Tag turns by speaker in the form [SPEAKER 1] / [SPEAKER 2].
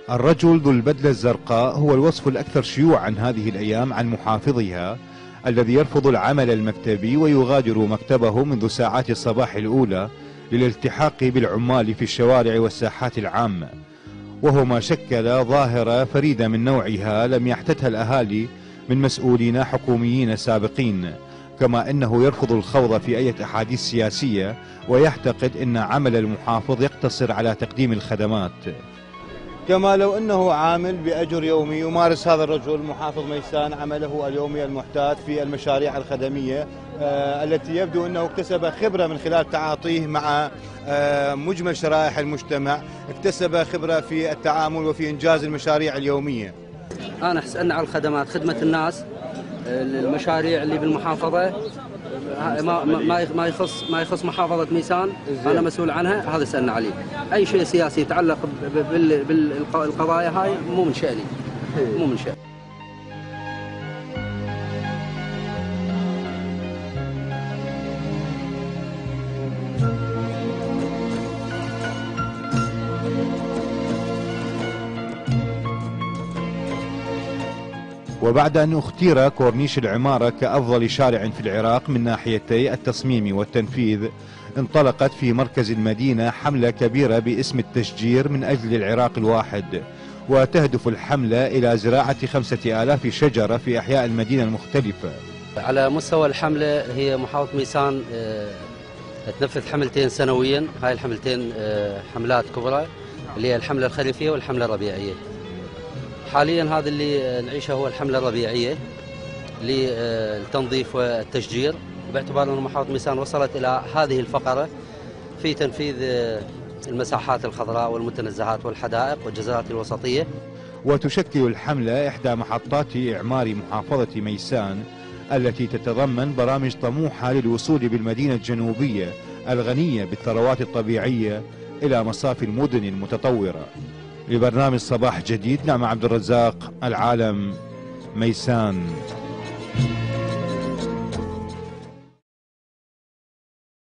[SPEAKER 1] الرجل ذو البدلة الزرقاء هو الوصف الأكثر شيوعا هذه الأيام عن محافظها، الذي يرفض العمل المكتبي ويغادر مكتبه منذ ساعات الصباح الأولى للالتحاق بالعمال في الشوارع والساحات العامة، وهو ما شكل ظاهرة فريدة من نوعها لم يحتتها الأهالي من مسؤولين حكوميين سابقين، كما أنه يرفض الخوض في أي أحاديث سياسية ويعتقد أن عمل المحافظ يقتصر على تقديم الخدمات.
[SPEAKER 2] كما لو أنه عامل بأجر يومي، يمارس هذا الرجل محافظ ميسان عمله اليومي المحتاط في المشاريع الخدمية التي يبدو أنه اكتسب خبرة من خلال تعاطيه مع مجمل شرائح المجتمع، اكتسب خبرة في التعامل وفي إنجاز المشاريع اليومية.
[SPEAKER 3] أنا أسألنا على الخدمات، خدمة الناس، المشاريع اللي بالمحافظة ما يخص محافظة ميسان أنا مسؤول عنها، هذا سألنا عليه. أي شيء سياسي يتعلق بالقضايا هاي مو من شأني، مو من شأني.
[SPEAKER 1] وبعد أن اختير كورنيش العمارة كأفضل شارع في العراق من ناحيتي التصميم والتنفيذ، انطلقت في مركز المدينة حملة كبيرة باسم التشجير من أجل العراق الواحد، وتهدف الحملة إلى زراعة 5000 شجرة في أحياء المدينة المختلفة.
[SPEAKER 3] على مستوى الحملة هي محافظة ميسان تنفذ حملتين سنويا، هاي الحملتين حملات كبرى اللي هي الحملة الخريفية والحملة الربيعية. حاليا هذا اللي نعيشه هو الحملة الربيعية للتنظيف والتشجير، باعتبار أن محافظة ميسان وصلت إلى هذه الفقرة في تنفيذ المساحات الخضراء والمتنزهات والحدائق والجزرات الوسطية.
[SPEAKER 1] وتشكل الحملة إحدى محطات إعمار محافظة ميسان التي تتضمن برامج طموحة للوصول بالمدينة الجنوبية الغنية بالثروات الطبيعية إلى مصاف المدن المتطورة. لبرنامج صباح جديد، نعم عبد الرزاق، العالم، ميسان.